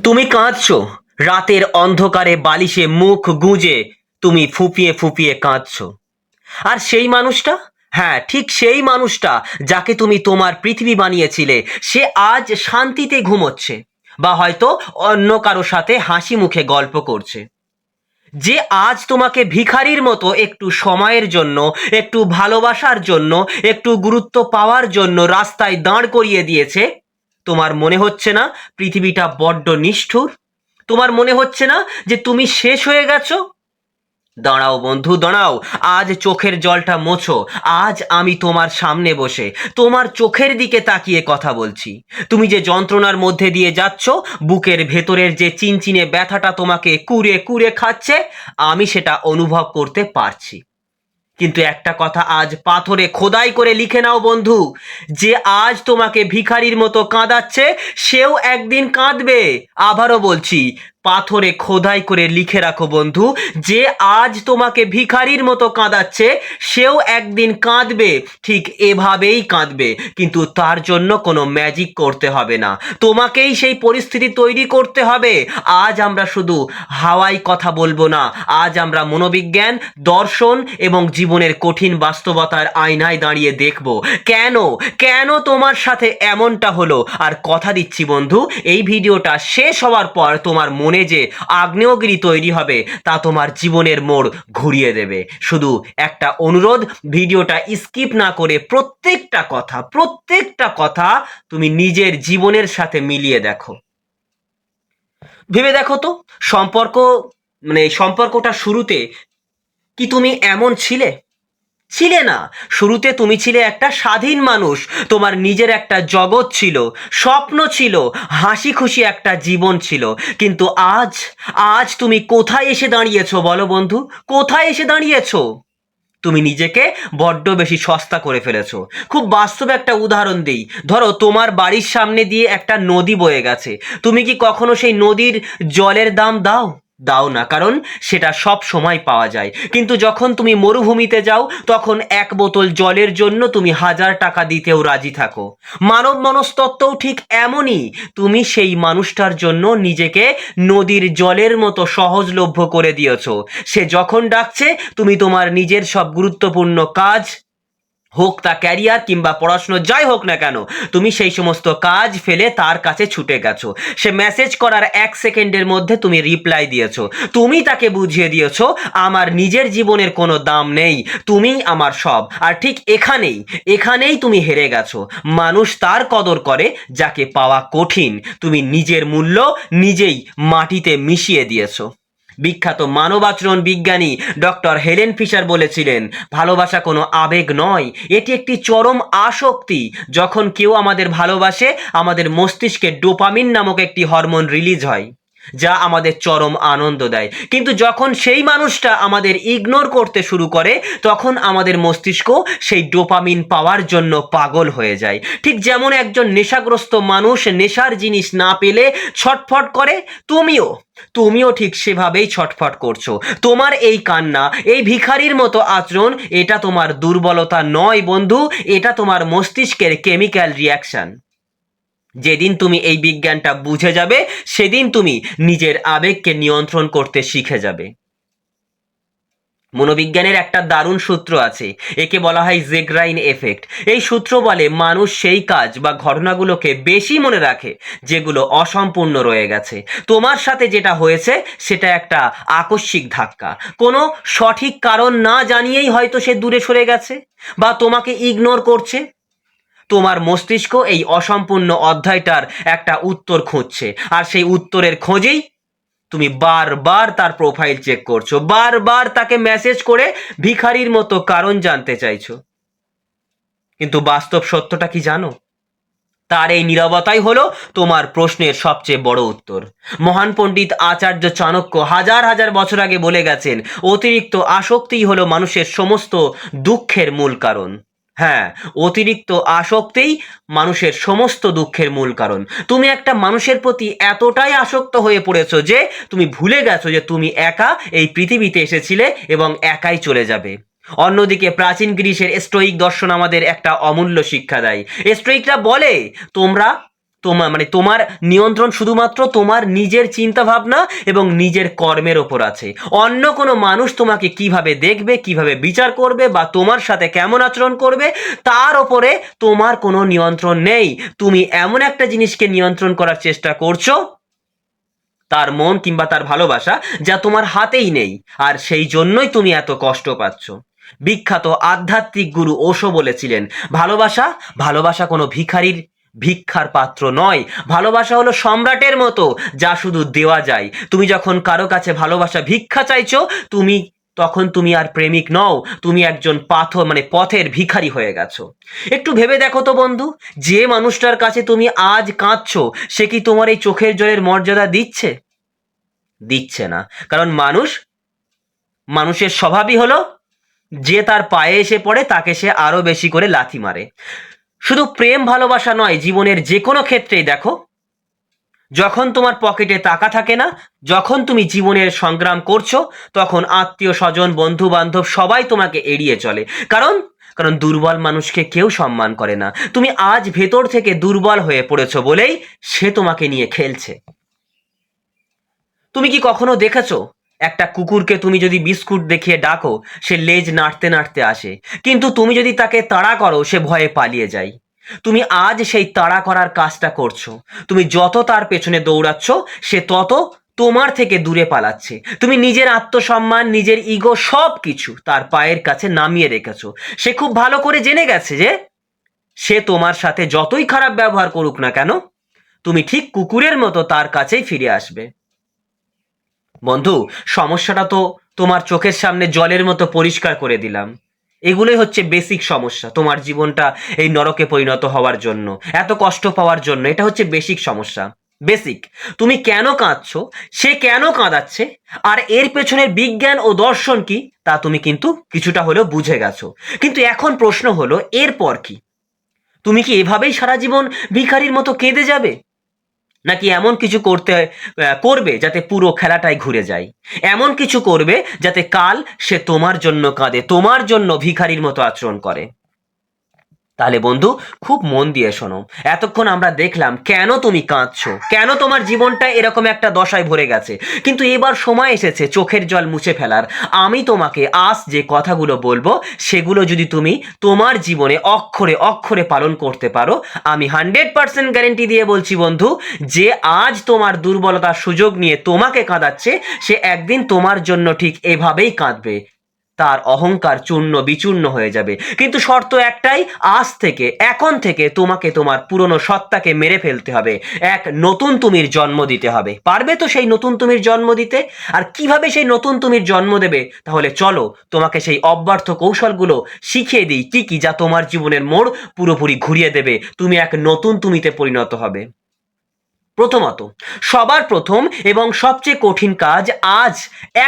তুমি কাঁদছো, রাতের অন্ধকারে বালিশে মুখ গুঁজে তুমি ফুঁপিয়ে ফুঁপিয়ে কাঁদছো। আর সেই মানুষটা, হ্যাঁ ঠিক সেই মানুষটা যাকে তুমি তোমার পৃথিবী বানিয়েছিলে, সে আজ শান্তিতে ঘুমোচ্ছে বা হয়তো অন্য কারো সাথে হাসি মুখে গল্প করছে। যে আজ তোমাকে ভিখারির মতো একটু সময়ের জন্য, একটু ভালোবাসার জন্য, একটু গুরুত্ব পাওয়ার জন্য রাস্তায় দাঁড় করিয়ে দিয়েছে, তোমার মনে হচ্ছে না পৃথিবীটা বড্ড নিষ্ঠুর? তোমার মনে হচ্ছে না যে তুমি শেষ হয়ে গেছো? দাঁড়াও বন্ধু, দাঁড়াও। আজ চোখের জলটা মোছো। আজ আমি তোমার সামনে বসে তোমার চোখের দিকে তাকিয়ে কথা বলছি। তুমি যে যন্ত্রণার মধ্যে দিয়ে যাচ্ছ, বুকের ভেতরের যে চিনচিনে ব্যথাটা তোমাকে কুরে কুরে খাচ্ছে, আমি সেটা অনুভব করতে পারছি। কিন্তু একটা কথা আজ পাথরে খোদাই করে লিখে নাও বন্ধু, যে আজ তোমাকে ভিখারির মতো কাঁদাচ্ছে, সেও একদিন কাঁদবে। আবারও বলছি, পাথরে খোদাই করে লিখে রাখো বন্ধু, যে আজ তোমাকে ভিখারির মতো কাঁদাচ্ছে, সেও একদিন কাঁদবে। ঠিক এভাবেই কাঁদবে, কিন্তু তার জন্য কোনো ম্যাজিক করতে হবে না, তোমাকেই সেই পরিস্থিতি তৈরি করতে হবে। আজ আমরা শুধু হাওয়ায় কথা বলবো না, আজ আমরা মনোবিজ্ঞান, দর্শন এবং জীবনের কঠিন বাস্তবতার আয়নায় দাঁড়িয়ে দেখব কেন কেন তোমার সাথে এমনটা হলো। আর কথা দিচ্ছি বন্ধু, এই ভিডিওটা শেষ হওয়ার পর তোমার মনে যে আগ্নেয়গিরি তৈরি হবে, তা তোমার জীবনের মোড় ঘুরিয়ে দেবে। শুধু একটা অনুরোধ, ভিডিওটা স্কিপ না করে প্রত্যেকটা কথা তুমি নিজের জীবনের সাথে মিলিয়ে দেখো। ভেবে দেখো তো, সম্পর্ক সম্পর্কটা শুরুতে কি তুমি এমন ছিলে? ছিলে না। শুরুতে তুমি ছিলে একটা স্বাধীন মানুষ, তোমার নিজের একটা জগৎ ছিল, স্বপ্ন ছিল, হাসি খুশি একটা জীবন ছিল। কিন্তু আজ, আজ তুমি কোথায় এসে দাঁড়িয়েছো বলো বন্ধু? কোথায় এসে দাঁড়িয়েছো? তুমি নিজেকে বড্ড বেশি সস্তা করে ফেলেছো। খুব বাস্তব একটা উদাহরণ দিই। ধরো তোমার বাড়ির সামনে দিয়ে একটা নদী বয়ে গেছে, তুমি কি কখনো সেই নদীর জলের দাম দাও? দাও না, কারণ সেটা সব সময় পাওয়া যায়। কিন্তু যখন তুমি মরুভূমিতে যাও, তখন এক বোতল জলের জন্য তুমি 1000 টাকা দিতেও রাজি থাকো। মানব মনস্তত্ত্বও ঠিক এমনই। তুমি সেই মানুষটার জন্য নিজেকে নদীর জলের মতো সহজলভ্য করে দিয়েছো। সে যখন ডাকছে, তুমি তোমার নিজের সব গুরুত্বপূর্ণ কাজ, হোক তা ক্যারিয়ার কিংবা পড়াশুনো যাই হোক না কেন, তুমি সেই সমস্ত কাজ ফেলে তার কাছে ছুটে গেছো। সে মেসেজ করার 1 সেকেন্ডের মধ্যে তুমি রিপ্লাই দিয়েছো। তুমি তাকে বুঝিয়ে দিয়েছো আমার নিজের জীবনের কোনো দাম নেই, তুমিই আমার সব। আর ঠিক এখানেই তুমি হেরে গেছো। মানুষ তার কদর করে যাকে পাওয়া কঠিন। তুমি নিজের মূল্য নিজেই মাটিতে মিশিয়ে দিয়েছো। বিখ্যাত মানবাচরণ বিজ্ঞানী ডক্টর হেলেন ফিশার বলেছিলেন, ভালোবাসা কোনো আবেগ নয়, এটি একটি চরম আসক্তি। যখন কেউ আমাদের ভালোবাসে, আমাদের মস্তিষ্কে ডোপামিন নামক একটি হরমোন রিলিজ হয়, যা আমাদের চরম আনন্দ দেয়। কিন্তু যখন সেই মানুষটা আমাদের ইগনোর করতে শুরু করে, তখন আমাদের মস্তিষ্ক সেই ডোপামিন পাওয়ার জন্য পাগল হয়ে যায়। ঠিক যেমন একজন নেশাগ্রস্ত মানুষ নেশার জিনিস না পেলে ছটফট করে, তুমিও ঠিক সেভাবেই ছটফট করছো। তোমার এই কান্না, এই ভিখারির মতো আচরণ, এটা তোমার দুর্বলতা নয় বন্ধু, এটা তোমার মস্তিষ্কের কেমিক্যাল রিয়াকশন। যেদিন তুমি এই বিজ্ঞানটা বুঝে যাবে, সেদিন তুমি নিজের আবেগকে নিয়ন্ত্রণ করতে শিখে যাবে। মনোবিজ্ঞানের একটা দারুণ সূত্র আছে, একে বলা হয় জেগ্রাইন এফেক্ট। এই সূত্র বলে মানুষ সেই কাজ বা ঘটনাগুলোকে বেশি মনে রাখে যেগুলো অসম্পূর্ণ রয়ে গেছে। তোমার সাথে যেটা হয়েছে সেটা একটা আকস্মিক ধাক্কা, কোনো সঠিক কারণ না জানিয়েই হয়তো সে দূরে সরে গেছে বা তোমাকে ইগনোর করছে। তোমার মস্তিষ্ক এই অসম্পূর্ণ অধ্যায়টার একটা উত্তর খুঁজছে, আর সেই উত্তরের খোঁজেই তুমি বারবার তার প্রোফাইল চেক করছো, বারবার তাকে মেসেজ করে ভিখারির মতো কারণ জানতে চাইছো। কিন্তু বাস্তব সত্যটা কি জানো? তার এই নীরবতাই হলো তোমার প্রশ্নের সবচেয়ে বড় উত্তর। মহান পণ্ডিত আচার্য চাণক্য হাজার হাজার বছর আগে বলে গেছেন, অতিরিক্ত আসক্তিই হলো মানুষের সমস্ত দুঃখের মূল কারণ। হ্যাঁ, অতিরিক্ত আসক্তেই মানুষের সমস্ত দুঃখের মূল কারণ। তুমি একটা মানুষের প্রতি এতটাই আসক্ত হয়ে পড়েছো যে তুমি ভুলে গেছো যে তুমি একা এই পৃথিবীতে এসেছিলে এবং একাই চলে যাবে। অন্যদিকে প্রাচীন গ্রিসের স্টোইক দর্শন আমাদের একটা অমূল্য শিক্ষা দেয়। স্টোইকরা বলে, তোমরা তোমার নিয়ন্ত্রণ শুধুমাত্র তোমার নিজের চিন্তা ভাবনা এবং নিজের কর্মের ওপর আছে। অন্য কোনো মানুষ তোমাকে কিভাবে দেখবে, কিভাবে বিচার করবে বা তোমার সাথে কেমন আচরণ করবে তার ওপরে তোমার কোনো নিয়ন্ত্রণ নেই। তুমি এমন একটা জিনিসকে নিয়ন্ত্রণ করার চেষ্টা করছো, তার মন কিংবা তার ভালোবাসা, যা তোমার হাতেই নেই, আর সেই জন্যই তুমি এত কষ্ট পাচ্ছ। বিখ্যাত আধ্যাত্মিক গুরু ওশো বলেছিলেন, ভালোবাসা ভালোবাসা কোনো ভিক্ষার পাত্র নয়, ভালোবাসা হলো সম্রাটের মতো, যা শুধু দেওয়া যায়। তুমি যখন কারো কাছে ভালোবাসা ভিক্ষা চাইছো, তখন তুমি আর প্রেমিক নও, তুমি একজন পথের ভিখারি হয়ে গেছো। একটু ভেবে দেখো তো বন্ধু, যে মানুষটার কাছে তুমি আজ কাঁদছো, সে কি তোমার এই চোখের জলের মর্যাদা দিচ্ছে না। কারণ মানুষের স্বভাবই হলো, যে তার পায়ে এসে পড়ে তাকে সে আরো বেশি করে লাথি মারে। শুধু প্রেম ভালোবাসা নয়, জীবনের যে কোনো ক্ষেত্রেই দেখো, যখন তোমার পকেটে টাকা থাকে না, যখন তুমি জীবনের সংগ্রাম করছো, তখন আত্মীয় স্বজন, বন্ধু বান্ধব সবাই তোমাকে এড়িয়ে চলে। কারণ দুর্বল মানুষকে কেউ সম্মান করে না। তুমি আজ ভেতর থেকে দুর্বল হয়ে পড়েছো বলেই সে তোমাকে নিয়ে খেলছে। তুমি কি কখনো দেখেছো, একটা কুকুরকে তুমি যদি বিস্কুট দেখিয়ে ডাকো, সে লেজ নাড়তে নাড়তে আসে, কিন্তু তুমি যদি তাকে তাড়া করো, সে ভয়ে পালিয়ে যায়। তুমি আজ সেই তাড়া করার কাজটা করছো। তুমি যত তার পেছনে দৌড়াচ্ছ, সে তত তোমার থেকে দূরে পালাচ্ছে। তুমি নিজের আত্মসম্মান, নিজের ইগো সব কিছু তার পায়ের কাছে নামিয়ে রেখেছো। সে খুব ভালো করে জেনে গেছে যে সে তোমার সাথে যতই খারাপ ব্যবহার করুক না কেন, তুমি ঠিক কুকুরের মতো তার কাছেই ফিরে আসবে। বন্ধু, সমস্যাটা তো তোমার চোখের সামনে জলের মতো পরিষ্কার করে দিলাম। এগুলোই হচ্ছে বেসিক সমস্যা তোমার জীবনটা এই নরকে পরিণত হওয়ার জন্য, এত কষ্ট পাওয়ার জন্য। এটা হচ্ছে বেসিক সমস্যা। বেসিক, তুমি কেন কাঁদছো, সে কেন কাঁদাচ্ছে, আর এর পেছনের বিজ্ঞান ও দর্শন কি, তা তুমি কিন্তু কিছুটা হলেও বুঝে গেছো। কিন্তু এখন প্রশ্ন হলো, এরপর কি? তুমি কি এভাবেই সারা জীবন ভিখারির মতো কেঁদে যাবে, নাকি এমন কিছু করবে যাতে পুরো খেলাটাই ঘুরে যায়? এমন কিছু করবে যাতে কাল সে তোমার জন্য কাঁদে, তোমার জন্য ভিখারির মতো আচরণ করে? তাহলে বন্ধু, খুব মন দিয়ে শোনো। এতক্ষণ আমরা দেখলাম কেন তুমি কাঁদছো, কেন তোমার জীবনটা এরকম একটা দশায় ভরে গেছে। কিন্তু এবার সময় এসেছে চোখের জল মুছে ফেলার। আমি তোমাকে আজ যে কথাগুলো বলবো, সেগুলো যদি তুমি তোমার জীবনে অক্ষরে অক্ষরে পালন করতে পারো, আমি 100% গ্যারেন্টি দিয়ে বলছি বন্ধু, যে আজ তোমার দুর্বলতার সুযোগ নিয়ে তোমাকে কাঁদাচ্ছে, সে একদিন তোমার জন্য ঠিক এভাবেই কাঁদবে। তার অহংকার চূর্ণ বিচূর্ণ হয়ে যাবে। কিন্তু শর্ত একটাই, এখন থেকে তোমাকে তোমার পুরনো সত্তাকে মেরে ফেলতে হবে, এক নতুন তুমির জন্ম দিতে হবে। পারবে তো সেই নতুন তুমির জন্ম দিতে? আর কিভাবে সেই নতুন তুমির জন্ম দেবে? তাহলে চলো তোমাকে সেই অব্যর্থ কৌশলগুলো শিখিয়ে দিই, কি কি, যা তোমার জীবনের মোড় পুরোপুরি ঘুরিয়ে দেবে। তুমি এক নতুন তুমিতে পরিণত হবে। প্রথমত, সবার প্রথম এবং সবচেয়ে কঠিন কাজ,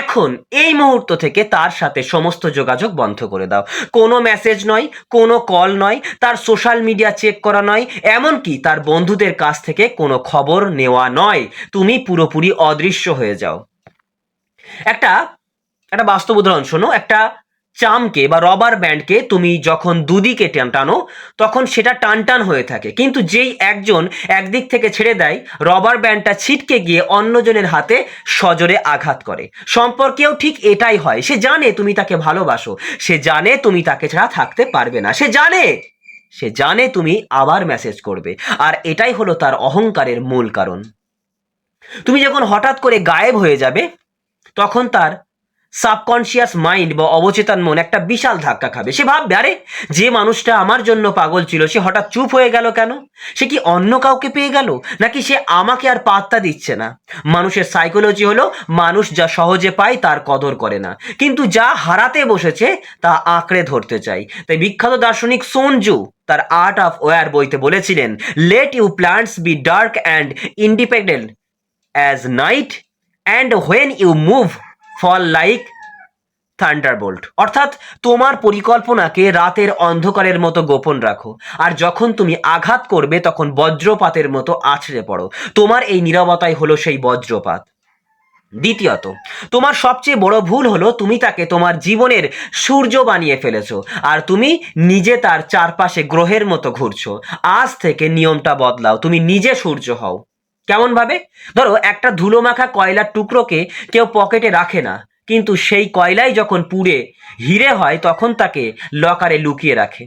এখন এই মুহূর্ত থেকে তার সাথে সমস্ত যোগাযোগ বন্ধ করে দাও। কোনো মেসেজ নয়, কোনো কল নয়, তার সোশ্যাল মিডিয়া চেক করা নয়, এমনকি তার বন্ধুদের কাছ থেকে কোনো খবর নেওয়া নয়। তুমি পুরোপুরি অদৃশ্য হয়ে যাও। একটা একটা বাস্তব উদাহরণ শোনো। একটা চামকে বা রবার ব্যান্ডকে তুমি যখন দুদিকে টানো, তখন সেটা টানটান হয়ে থাকে। কিন্তু যেই একজন একদিক থেকে ছেড়ে দেয়, রবার ব্যান্ডটা ছিটকে গিয়ে অন্যজনের হাতে সজোরে আঘাত করে। সম্পর্কেও ঠিক এটাই হয়। সে জানে তুমি তাকে ভালোবাসো, সে জানে তুমি তাকে ছাড়া থাকতে পারবে না, সে জানে তুমি আবার মেসেজ করবে। আর এটাই হলো তার অহংকারের মূল কারণ। তুমি যখন হঠাৎ করে গায়েব হয়ে যাবে, তখন তার সাবকনশিয়াস মাইন্ড বা অবচেতন মন একটা বিশাল ধাক্কা খাবে। সে ভাববে, আরে, যে মানুষটা আমার জন্য পাগল ছিল, সে হঠাৎ চুপ হয়ে গেল কেন? সে কি অন্য কাউকে পেয়ে গেল, নাকি সে আমাকে আর পাত্তা দিচ্ছে না? মানুষের সাইকোলজি হলো, মানুষ যা সহজে পায় তার কদর করে না, কিন্তু যা হারাতে বসেছে তা আঁকড়ে ধরতে চাই। তাই বিখ্যাত দার্শনিক সোন জু তার আর্ট অফ ওয়ার বইতে বলেছিলেন, let you plants be dark and independent as night, and when you move fall like thunderbolt. অর্থাৎ তোমার পরিকল্পনাকে রাতের অন্ধকারের মতো গোপন রাখো, আর যখন তুমি আঘাত করবে তখন বজ্রপাতের মতো আছড়ে পড়ো। তোমার এই নীরবতাই হলো সেই বজ্রপাত। দ্বিতীয়ত, তোমার সবচেয়ে বড় ভুল হলো তুমি তাকে তোমার জীবনের সূর্য বানিয়ে ফেলেছো, আর তুমি নিজে তার চারপাশে গ্রহের মতো ঘুরছো। আজ থেকে নিয়মটা বদলাও, তুমি নিজে সূর্য হও। কেমন ভাবে? ধরো একটা ধুলোমাখা কয়লার টুকরোকে কেউ পকেটে রাখে না, কিন্তু সেই কয়লাই যখন পুড়ে হিরে হয় তখন তাকে লকারে লুকিয়ে রাখে।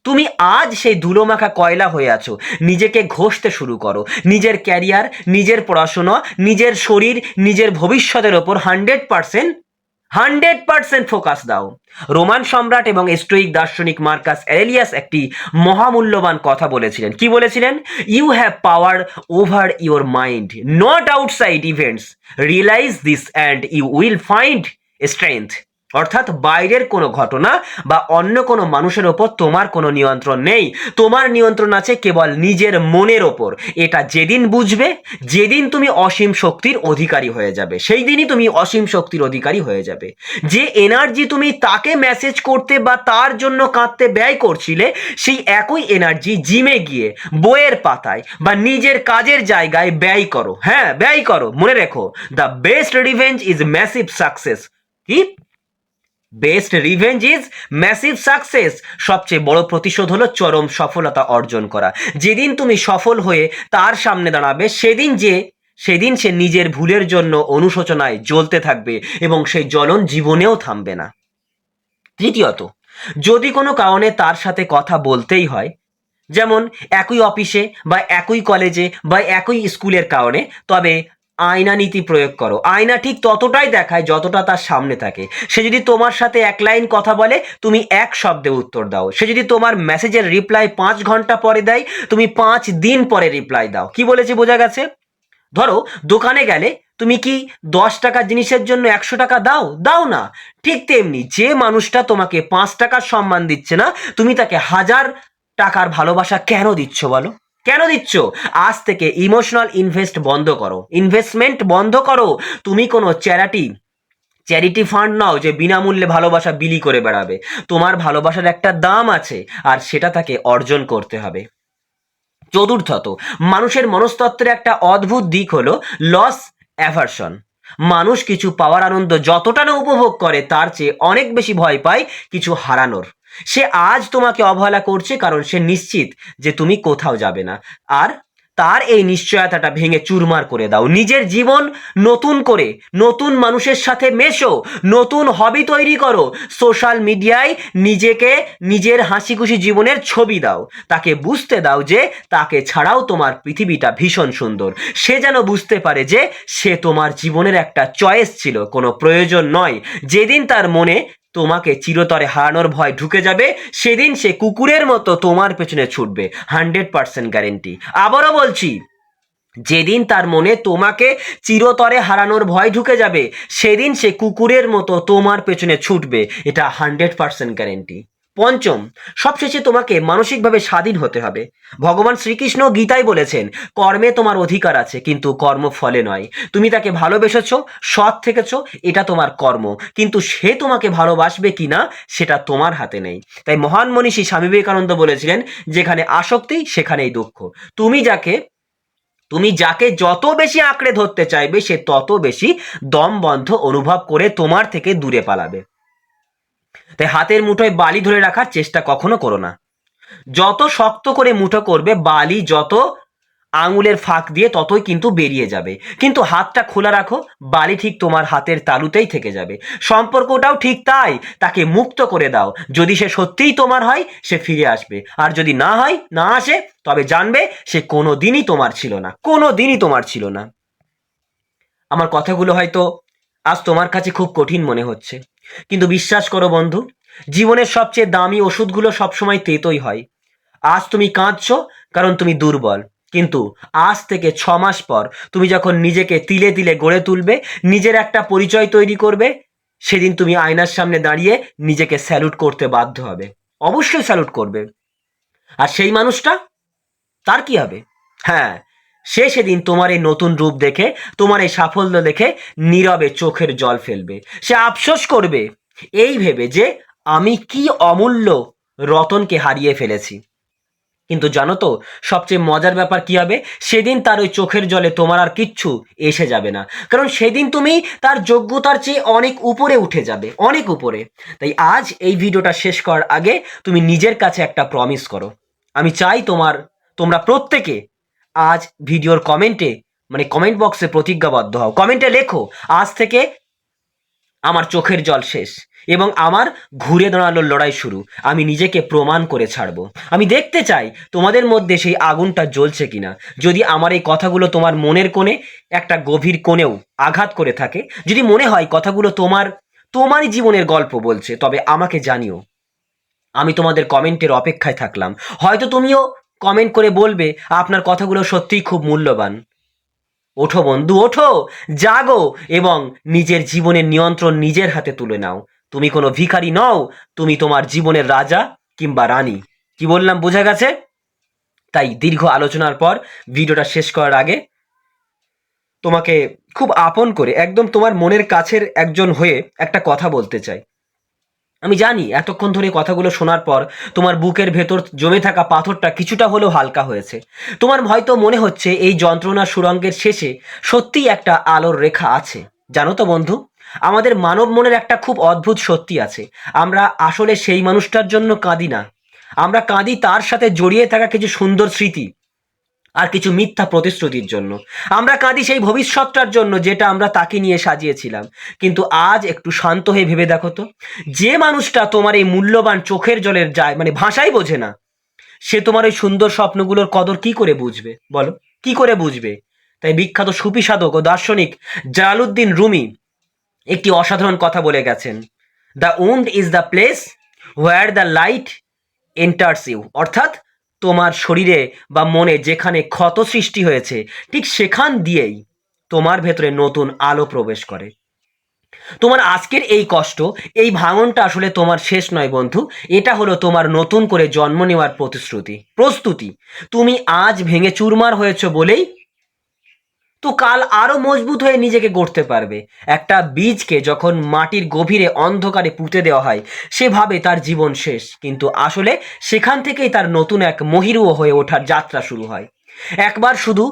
তুমি আজ সেই ধুলোমাখা কয়লা হয়ে আছো, নিজেকে ঘষতে শুরু করো। নিজের ক্যারিয়ার, নিজের পড়াশোনা, নিজের শরীর, নিজের ভবিষ্যতের ওপর 100% ফোকাস দাও। রোমান সম্রাট এবং স্টোইক দার্শনিক মার্কাস অ্যারেলিয়াস একটি মহামূল্যবান কথা বলেছিলেন। কি বলেছিলেন? You have power over your mind, not outside events. Realize this and you will find strength. অর্থাৎ বাইরের কোনো ঘটনা বা অন্য কোনো মানুষের ওপর তোমার কোনো নিয়ন্ত্রণ নেই। তোমার নিয়ন্ত্রণ আছে কেবল নিজের মনের ওপর। এটা যেদিন বুঝবে, যেদিন তুমি অসীম শক্তির অধিকারী হয়ে যাবে, সেই দিনই তুমি অসীম শক্তির অধিকারী হয়ে যাবে। যে এনার্জি তুমি তাকে মেসেজ করতে বা তার জন্য কাঁদতে ব্যয় করছিলে, সেই একই এনার্জি জিমে গিয়ে, বইয়ের পাতায় বা নিজের কাজের জায়গায় ব্যয় করো। হ্যাঁ, ব্যয় করো। মনে রেখো, the best revenge is massive success. কি? Best revenge is massive success. সবচেয়ে বড় প্রতিশোধ হলো চরম সফলতা অর্জন করা। যেদিন তুমি সফল হয়ে তার সামনে দাঁড়াবে, সেদিন সে নিজের ভুলের জন্য অনুশোচনায় জ্বলতে থাকবে এবং সেই জ্বলন জীবনেও থামবে না। তৃতীয়ত, যদি কোনো কারণে তার সাথে কথা বলতেই হয়, যেমন একই অফিসে বা একই কলেজে বা একই স্কুলের কারণে, তবে আয়না নীতি প্রয়োগ করো। আয়না ঠিক ততটাই দেখায় যতটা তার সামনে থাকে। সে যদি তোমার সাথে এক লাইন কথা বলে, তুমি এক শব্দে উত্তর দাও। সে যদি তোমার মেসেজের রিপ্লাই 5 ঘন্টা পরে দেয়, তুমি 5 দিন পরে রিপ্লাই দাও। কি বলেছি বোঝা গেছে? ধরো দোকানে গেলে তুমি কি 10 টাকার জিনিসের জন্য 100 টাকা দাও? দাও না। ঠিক তেমনি যে মানুষটা তোমাকে 5 টাকার সম্মান দিচ্ছে না, তুমি তাকে 1000 টাকার ভালোবাসা কেন দিচ্ছ বলো? কেন দিচ্ছ? আজ থেকে ইমোশনাল ইনভেস্টমেন্ট বন্ধ করো। তুমি কোনো চ্যারিটি ফান্ড নাও যে বিনামূল্যে ভালোবাসা বিলি করে বেড়াবে। তোমার ভালোবাসার একটা দাম আছে, আর সেটা তাকে অর্জন করতে হবে। চতুর্থত, মানুষের মনস্তত্ত্বের একটা অদ্ভুত দিক হলো লস অ্যাভারশন। মানুষ কিছু পাওয়ার আনন্দ যতটা না উপভোগ করে, তার চেয়ে অনেক বেশি ভয় পায় কিছু হারানোর। সে আজ তোমাকে অবহেলা করছে কারণ সে নিশ্চিত যে তুমি কোথাও যাবে না। আর তার এই নিশ্চয়তাটা ভেঙে চুরমার করে দাও। নিজের জীবন নতুন করে, নতুন মানুষের সাথে মেশো, নতুন হবি তৈরি করো। সোশ্যাল মিডিয়ায় নিজেকে, নিজের হাসি খুশি জীবনের ছবি দাও। তাকে বুঝতে দাও যে তাকে ছাড়াও তোমার পৃথিবীটা ভীষণ সুন্দর। সে যেন বুঝতে পারে যে সে তোমার জীবনের একটা চয়েস ছিল, কোনো প্রয়োজন নয়। যেদিন তার মনে তোমাকে চিরতরে হারানোর ভয় ঢুকে যাবে, সেদিন সে কুকুরের মতো তোমার পেছনে ছুটবে। 100% গ্যারেন্টি। আবারও বলছি, যেদিন তার মনে তোমাকে চিরতরে হারানোর ভয় ঢুকে যাবে, সেদিন সে কুকুরের মতো তোমার পেছনে ছুটবে। এটা 100% গ্যারেন্টি। পঞ্চম, সবশেষে তোমাকে মানসিকভাবে স্বাধীন হতে হবে। ভগবান শ্রীকৃষ্ণ গীতায় বলেছেন, কর্মে তোমার অধিকার আছে, কিন্তু কর্ম ফলে নয়। তুমি তাকে ভালোবেসেছো, সৎ থেকেছো, এটা তোমার কর্ম, কিন্তু সে তোমাকে ভালোবাসবে কিনা সেটা তোমার হাতে নেই। তাই মহান মনীষী স্বামী বিবেকানন্দ বলেছিলেন, যেখানে আসক্তি সেখানেই দুঃখ। তুমি যাকে যত বেশি আঁকড়ে ধরতে চাইবে, সে তত বেশি দমবন্ধ অনুভব করে তোমার থেকে দূরে পালাবে। তাই হাতের মুঠোয় বালি ধরে রাখার চেষ্টা কখনো করো না। যত শক্ত করে মুঠো করবে, বালি যত আঙুলের ফাঁক দিয়ে ততই কিন্তু বেরিয়ে যাবে। কিন্তু হাতটা খোলা রাখো, বালি ঠিক তোমার হাতের তালুতেই থেকে যাবে। সম্পর্কটাও ঠিক তাই। তাকে মুক্ত করে দাও। যদি সে সত্যিই তোমার হয়, সে ফিরে আসবে। আর যদি না হয়, না আসে, তবে জানবে সে কোনোদিনই তোমার ছিল না, কোনোদিনই তোমার ছিল না। আমার কথাগুলো হয়তো আজ তোমার কাছে খুব কঠিন মনে হচ্ছে, কিন্তু বিশ্বাস করো বন্ধু, জীবনের সবচেয়ে দামি ওষুধগুলো সবসময় তেতোই হয়। আজ তুমি কাঁদছো কারণ তুমি দুর্বল, কিন্তু আজ থেকে 6 মাস পর তুমি যখন নিজেকে তিলে তিলে গড়ে তুলবে, নিজের একটা পরিচয় তৈরি করবে, সেদিন তুমি আয়নার সামনে দাঁড়িয়ে নিজেকে স্যালুট করতে বাধ্য হবে। অবশ্যই স্যালুট করবে। আর সেই মানুষটা, তার কি হবে? হ্যাঁ, সে সেদিন তোমার এই নতুন রূপ দেখে, তোমার এই সাফল্য দেখে নীরবে চোখের জল ফেলবে। সে আফসোস করবে এই ভেবে যে আমি কি অমূল্য রতনকে হারিয়ে ফেলেছি। কিন্তু জানো তো সবচেয়ে মজার ব্যাপার কি হবে? সেদিন তার ওই চোখের জলে তোমার আর কিচ্ছু এসে যাবে না, কারণ সেদিন তুমি তার যোগ্যতার চেয়ে অনেক উপরে উঠে যাবে, অনেক উপরে। তাই আজ এই ভিডিওটা শেষ করার আগে তুমি নিজের কাছে একটা প্রমিস করো। আমি চাই তোমরা প্রত্যেকে আজ ভিডিওর কমেন্টে, মানে কমেন্ট বক্সে প্রতিজ্ঞাবদ্ধ হও, কমেন্টে লেখো আজ থেকে আমার চোখের জল শেষ এবং আমার ঘুরে দাঁড়ানোর লড়াই শুরু। আমি নিজেকে প্রমাণ করে ছাড়বো। আমি দেখতে চাই তোমাদের মধ্যে সেই আগুনটা জ্বলছে কিনা। যদি আমার এই কথাগুলো তোমার মনের কোণে, একটা গভীর কোণেও আঘাত করে থাকে, যদি মনে হয় কথাগুলো তোমারই জীবনের গল্প বলছে, তবে আমাকে জানিও। আমি তোমাদের কমেন্টের অপেক্ষায় থাকলাম। হয়তো তুমিও কমেন্ট করে বলবে আপনার কথাগুলো সত্যিই খুব মূল্যবান। ওঠো বন্ধু, ওঠো, জাগো এবং নিজের জীবনের নিয়ন্ত্রণ নিজের হাতে তুলে নাও। তুমি কোনো ভিখারি নও, তুমি তোমার জীবনের রাজা কিংবা রানী। কি বললাম বোঝা গেছে? তাই দীর্ঘ আলোচনার পর ভিডিওটা শেষ করার আগে তোমাকে খুব আপন করে, একদম তোমার মনের কাছের একজন হয়ে একটা কথা বলতে চাই। আমি জানি এতক্ষণ ধরে কথাগুলো শোনার পর তোমার বুকের ভেতর জমে থাকা পাথরটা কিছুটা হলেও হালকা হয়েছে। তোমার হয়তো মনে হচ্ছে এই যন্ত্রণার সুড়ঙ্গের শেষে সত্যিই একটা আলোর রেখা আছে। জানো তো বন্ধু, আমাদের মানব মনের একটা খুব অদ্ভুত সত্যি আছে। আমরা আসলে সেই মানুষটার জন্য কাঁদি না, আমরা কাঁদি তার সাথে জড়িয়ে থাকা কিছু সুন্দর স্মৃতি আর কিছু মিথ্যা প্রতিশ্রুতির জন্য। আমরা কাঁদি সেই ভবিষ্যৎটার জন্য যেটা আমরা তাকে নিয়ে সাজিয়েছিলাম। কিন্তু আজ একটু শান্ত হয়ে ভেবে দেখো তো, যে মানুষটা তোমার এই মূল্যবান চোখের জলের যায় মানে ভাষাই বোঝে না, সে তোমার ওই সুন্দর স্বপ্নগুলোর কদর কি করে বুঝবে বলো? কি করে বুঝবে? তাই বিখ্যাত সুফি সাধক ও দার্শনিক জালালউদ্দিন রুমি একটি অসাধারণ কথা বলে গেছেন, the wound is the place where the light enters you. অর্থাৎ তোমার শরীরে বা মনে যেখানে ক্ষত সৃষ্টি হয়েছে, ঠিক সেখান দিয়েই তোমার ভেতরে নতুন আলো প্রবেশ করে। তোমার আজকের এই কষ্ট, এই ভাঙনটা আসলে তোমার শেষ নয় বন্ধু, এটা হলো তোমার নতুন করে জন্ম নেওয়ার প্রস্তুতি। তুমি আজ ভেঙে চুরমার হয়েছে বলেই তো কাল আরো মজবুত হয়ে নিজেকে গড়তে পারবে। একটা বীজকে যখন মাটির গভীরে অন্ধকারে পুঁতে দেওয়া হয়, সে ভাবে তার জীবন শেষ, কিন্তু আসলে সেখান থেকেই তার নতুন এক মহিরুহ হয়ে ওঠার যাত্রা শুরু হয়। একবার শুধু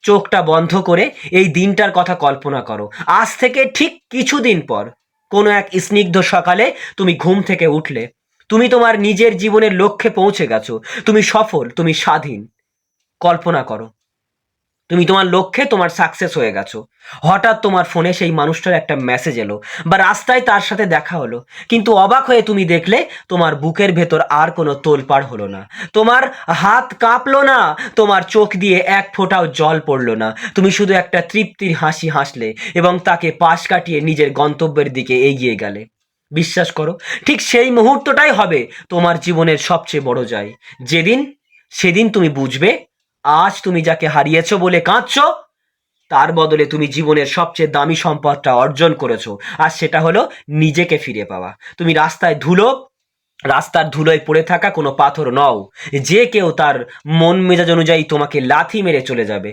চোখটা বন্ধ করে এই দিনটার কথা কল্পনা করো। আজ থেকে ঠিক কিছুদিন পর কোনো এক স্নিগ্ধ সকালে তুমি ঘুম থেকে উঠলে, তুমি তোমার নিজের জীবনের লক্ষ্যে পৌঁছে গেছো, তুমি সফল, তুমি স্বাধীন। কল্পনা করো তুমি তোমার লক্ষ্যে তোমার সাকসেস হয়ে গেছো। হঠাৎ তোমার ফোনে সেই মানুষটার একটা মেসেজ এলো বা রাস্তায় তার সাথে দেখা হলো, কিন্তু অবাক হয়ে তুমি দেখলে তোমার বুকের ভেতর আর কোনো তোলপাড় হলো না, তোমার হাত কাঁপলো না, তোমার চোখ দিয়ে এক ফোঁটাও জল পড়লো না। তুমি শুধু একটা তৃপ্তির হাসি হাসলে এবং তাকে পাশ কাটিয়ে নিজের গন্তব্যের দিকে এগিয়ে গেলে। বিশ্বাস করো, ঠিক সেই মুহূর্তটাই হবে তোমার জীবনের সবচেয়ে বড় জয়। সেদিন তুমি বুঝবে আজ তুমি যাকে হারিয়েছো বলে কাঁদছো, তার বদলে তুমি জীবনের সবচেয়ে দামি সম্পদটা অর্জন করেছো, আর সেটা হলো নিজেকে ফিরে পাওয়া। তুমি রাস্তার ধুলোয় পড়ে থাকা কোনো পাথর নও, যে কেউ তার মন মেজাজ অনুযায়ী তোমাকে লাথি মেরে চলে যাবে।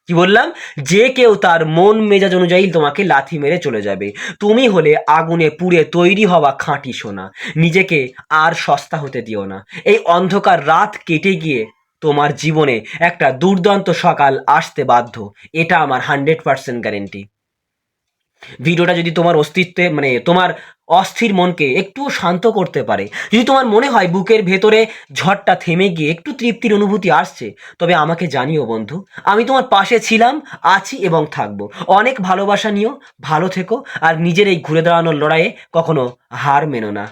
কি বললাম? যে কেউ তার মন মেজাজ অনুযায়ী তোমাকে লাথি মেরে চলে যাবে। তুমি হলে আগুনে পুড়ে তৈরি হওয়া খাঁটি সোনা। নিজেকে আর সস্তা হতে দিও না। এই অন্ধকার রাত কেটে গিয়ে তোমার জীবনে একটা দুর্দান্ত সকাল আসতে বাধ্য, এটা আমার 100% গ্যারেন্টি। ভিডিওটা যদি তোমার অস্তিত্বে মানে তোমার অস্থির মনকে একটু শান্ত করতে পারে, যদি তোমার মনে হয় বুকের ভেতরে ঝড়টা থেমে গিয়ে একটু তৃপ্তির অনুভূতি আসছে, তবে আমাকে জানিও বন্ধু। আমি তোমার পাশে ছিলাম, আছি এবং থাকবো। অনেক ভালোবাসা নিও, ভালো থেকো, আর নিজের এই ঘুরে দাঁড়ানোর লড়াইয়ে কখনো হার মেনো না।